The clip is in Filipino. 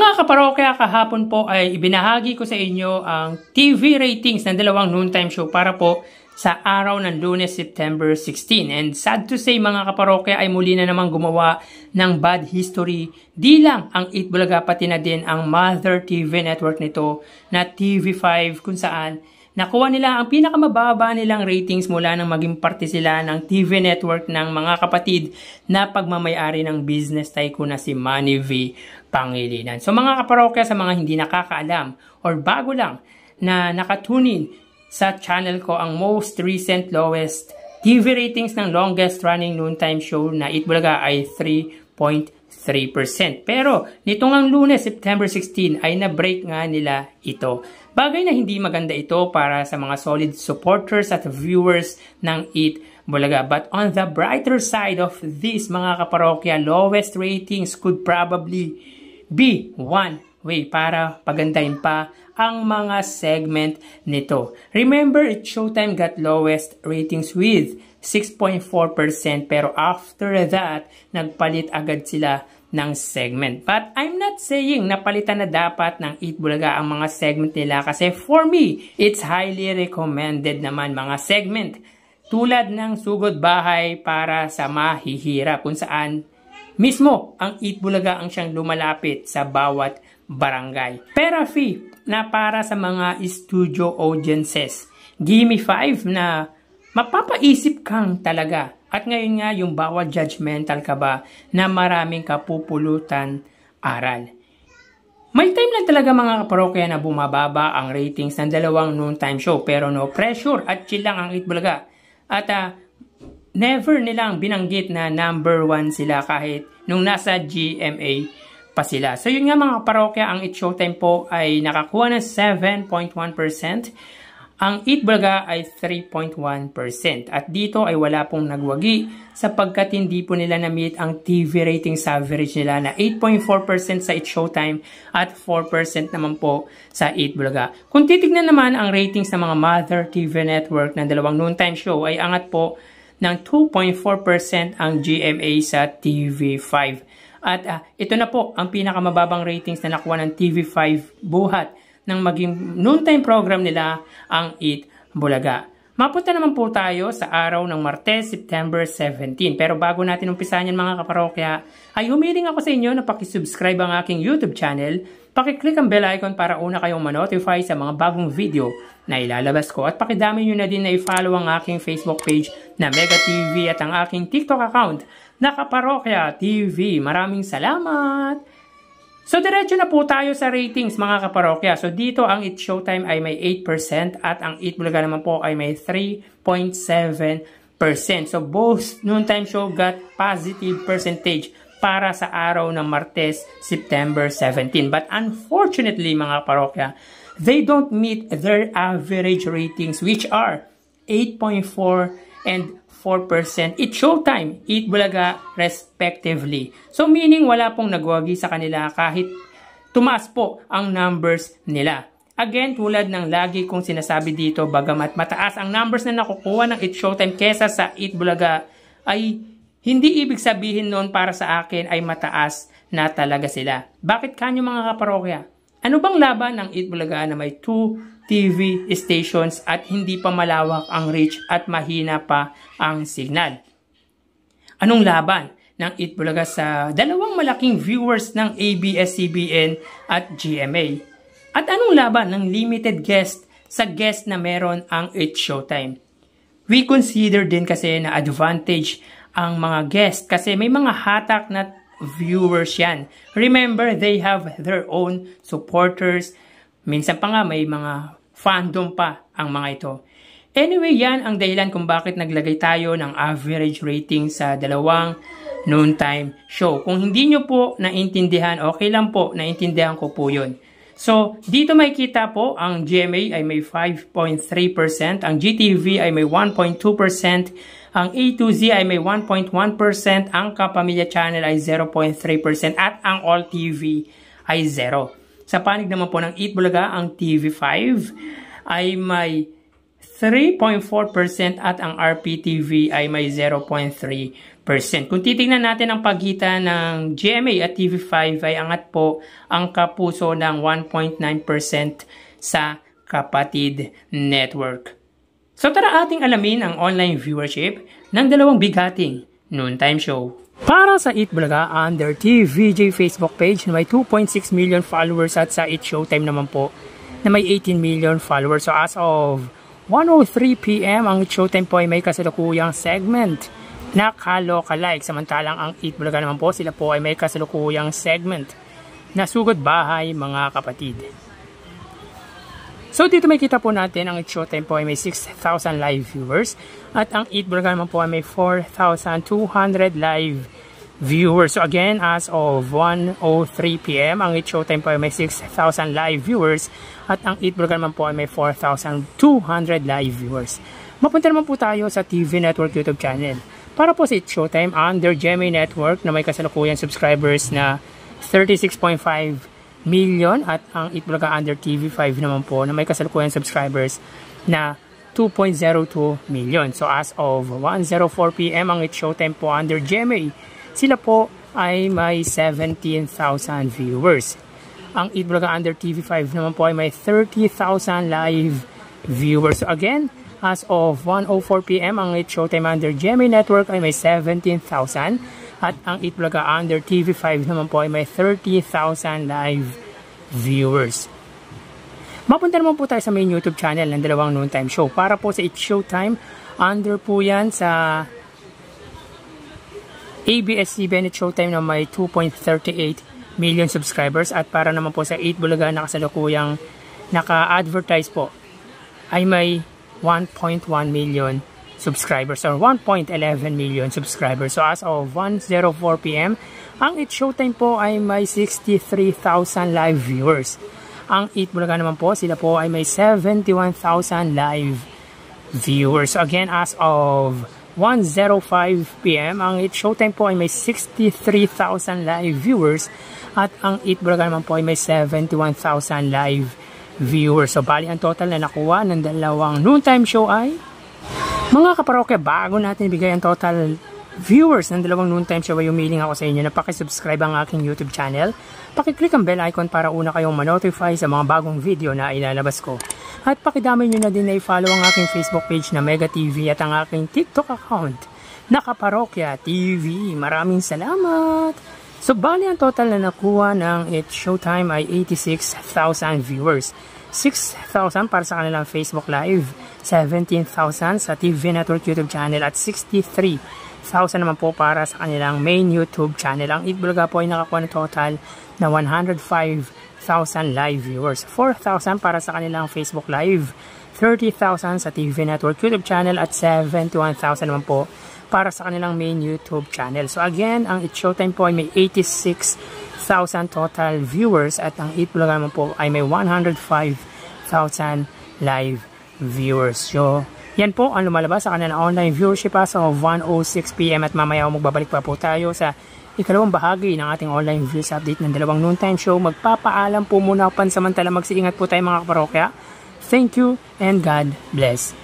Mga kaparokya, kahapon po ay ibinahagi ko sa inyo ang TV ratings ng dalawang noontime show para po sa araw ng Lunes, September 16. And sad to say mga kaparokya ay muli na namang gumawa ng bad history. Di lang ang Eat Bulaga, pati na din ang Mother TV network nito na TV5 kung saan nakuha nila ang pinakamababa nilang ratings mula nang maging parte sila ng TV network ng mga kapatid na pagmamayari ng business tycoon na si Manny V. Pangilinan. So mga kaparokya, sa mga hindi nakakaalam or bago lang na nakatunin sa channel ko, ang most recent lowest TV ratings ng longest running noontime show na Eat Bulaga ay 3.3%. Pero nitong ang Lunes, September 16 ay na-break nga nila ito. Bagay na hindi maganda ito para sa mga solid supporters at viewers ng Eat Bulaga. But on the brighter side of this mga kaparokya, lowest ratings could probably be one way para pagandahin pa ang mga segment nito. Remember, Showtime got lowest ratings with 6.4%, pero after that, nagpalit agad sila ng segment. But I'm not saying napalitan na dapat ng Eat Bulaga ang mga segment nila, kasi for me, it's highly recommended naman mga segment tulad ng Sugod Bahay para sa mahihirap, kung saan mismo ang Eat Bulaga ang siyang lumalapit sa bawat barangay. Pera fee na para sa mga studio audiences. Gimme 5 na mapapaisip kang talaga. At ngayon nga yung bawat judgmental ka ba na maraming kapupulutan aral. May time lang talaga mga kaparokya na bumababa ang ratings ng dalawang noontime show, pero no pressure at chill lang ang Eat Bulaga. At never nilang binanggit na number 1 sila kahit nung nasa GMA pa sila. So yun nga mga kaparokya, ang Eat Showtime po ay nakakuha ng 7.1%. Ang Eat Bulaga ay 3.1%. At dito ay wala pong nagwagi sapagkat hindi po nila na-meet ang TV ratings average nila na 8.4% sa Eat Showtime at 4% naman po sa Eat Bulaga. Kung titignan naman ang ratings ng mga Mother TV network ng dalawang noontime show ay angat po ng 2.4% ang GMA sa TV5. At ito na po ang pinakamababang ratings na nakuha ng TV5 buhat ng maging noontime program nila, ang Eat Bulaga. Mapunta naman po tayo sa araw ng Martes, September 17. Pero bago natin umpisahan yan mga kaparokya, ay humiling ako sa inyo na pakisubscribe ang aking YouTube channel, pakiclick ang bell icon para una kayong manotify sa mga bagong video na ilalabas ko, at pakidami nyo na din na i-follow ang aking Facebook page na Mega TV at ang aking TikTok account na Kaparokya TV. Maraming salamat! So diretso na po tayo sa ratings mga kaparokya. So dito ang Eat Showtime ay may 8% at ang Eat Bulaga naman po ay may 3.7%. So both noontime show got positive percentage para sa araw ng Martes, September 17. But unfortunately mga kaparokya, they don't meet their average ratings, which are 8.4 and 4%. Eat Showtime, Eat Bulaga respectively. So meaning wala pong nagwagi sa kanila kahit tumaas po ang numbers nila. Again, tulad ng lagi kong sinasabi dito, bagamat mataas ang numbers na nakukuha ng Eat Showtime kesa sa Eat Bulaga, ay hindi ibig sabihin noon para sa akin ay mataas na talaga sila. Bakit kanyo mga kaparokya? Ano bang laban ng Eat Bulaga na may 2 TV stations at hindi pa malawak ang reach at mahina pa ang signal? Anong laban ng Eat Bulaga sa dalawang malaking viewers ng ABS-CBN at GMA? At anong laban ng limited guest sa guest na meron ang Eat Showtime? We consider din kasi na advantage ang mga guest kasi may mga hatak na viewers yan. Remember, they have their own supporters. Minsan pa nga may mga fandom pa ang mga ito. Anyway, yan ang dahilan kung bakit naglagay tayo ng average rating sa dalawang noontime show. Kung hindi nyo po naintindihan, okay lang po, naintindihan ko po yun. So, dito makikita po, ang GMA ay may 5.3%, ang GTV ay may 1.2%, ang A to Z ay may 1.1%, ang Kapamilya Channel ay 0.3%, at ang All TV ay 0. Sa panig naman po ng Eat Bulaga, ang TV5 ay may 3.4% at ang RPTV ay may 0.3%. Kung titingnan natin ang pagitan ng GMA at TV5 ay angat po ang Kapuso ng 1.9% sa Kapatid Network. So tara ating alamin ang online viewership ng dalawang bigating noontime show. Para sa Eat Bulaga under TVJ Facebook page na may 2.6 million followers at sa Eat Showtime naman po na may 18 million followers. So as of 1:03 PM ang Eat Showtime po ay may kasalukuyang segment na Kalokalike. Samantalang ang Eat Bulaga naman po sila po ay may kasalukuyang segment na Sugod Bahay Mga Kapatid. So dito may kita po natin ang Eat Showtime po ay may 6,000 live viewers at ang Eat Bulaga naman po ay may 4,200 live viewers. So again, as of 1:03 PM ang Eat Showtime po ay may 6,000 live viewers at ang Eat Bulaga naman po ay may 4,200 live viewers. Mapunta naman po tayo sa TV Network YouTube channel. Para po sa Eat Showtime under GMA Network na may kasalukuyang subscribers na 36.5 million at ang Eat Bulaga under TV5 naman po na may kasalukuyang subscribers na 2.02 million. So as of 1:04 PM ang Eat Showtime po under GMA, sila po ay may 17,000 viewers. Ang Eat Bulaga under TV5 naman po ay may 30,000 live viewers. So again, as of 1:04 PM ang Eat Showtime under GMA Network ay may 17,000 at ang Eat Bulaga under TV5 naman po ay may 30,000 live viewers. Mapunta naman po tayo sa main YouTube channel ng dalawang noontime show. Para po sa Eat Showtime, under po yan sa ABS-CBN Eat Showtime na may 2.38 million subscribers at para naman po sa Eat Bulaga na kasalukuyang naka-advertise po ay may 1.1 million subscribers or 1.11 million subscribers. So as of 1:04 PM, ang Eat Showtime po ay may 63,000 live viewers. Ang Eat Bulaga naman po, sila po ay may 71,000 live viewers. So again, as of 1:05 PM, ang Eat Showtime po ay may 63,000 live viewers at ang Eat Bulaga naman po ay may 71,000 live viewers. So bali ang total na nakuha ng dalawang noontime show ay mga kaparokya, bago natin ibigay ang total viewers ng dalawang noontime show ay humiling ako sa inyo na pakisubscribe ang aking YouTube channel. Pakiclick ang bell icon para una kayong ma-notify sa mga bagong video na ilalabas ko. At pakidamay nyo na din na i-follow ang aking Facebook page na Mega TV at ang aking TikTok account na Kaparokya TV. Maraming salamat! So bali ang total na nakuha ng Eat Showtime ay 86,000 viewers. 6,000 para sa kanilang Facebook Live, 17,000 sa TV Network YouTube channel at 63,000 naman po para sa kanilang main YouTube channel. Ang Eat Bulaga po ay nakakuha ng total na 105,000 live viewers, 4,000 para sa kanilang Facebook Live, 30,000 sa TV Network YouTube channel at 71,000 naman po para sa kanilang main YouTube channel. So again, ang Eat Showtime po ay may 86,000 total viewers at ang Eat Bulaga naman po ay may 105,000 live viewers. So, yan po ang lumalabas sa kanilang online viewership as of 1:06 PM at mamaya magbabalik pa po tayo sa ikalawang bahagi ng ating online views update ng dalawang noontime show. Magpapaalam po muna pansamantala, magsiingat po tayo mga kaparokya. Thank you and God bless.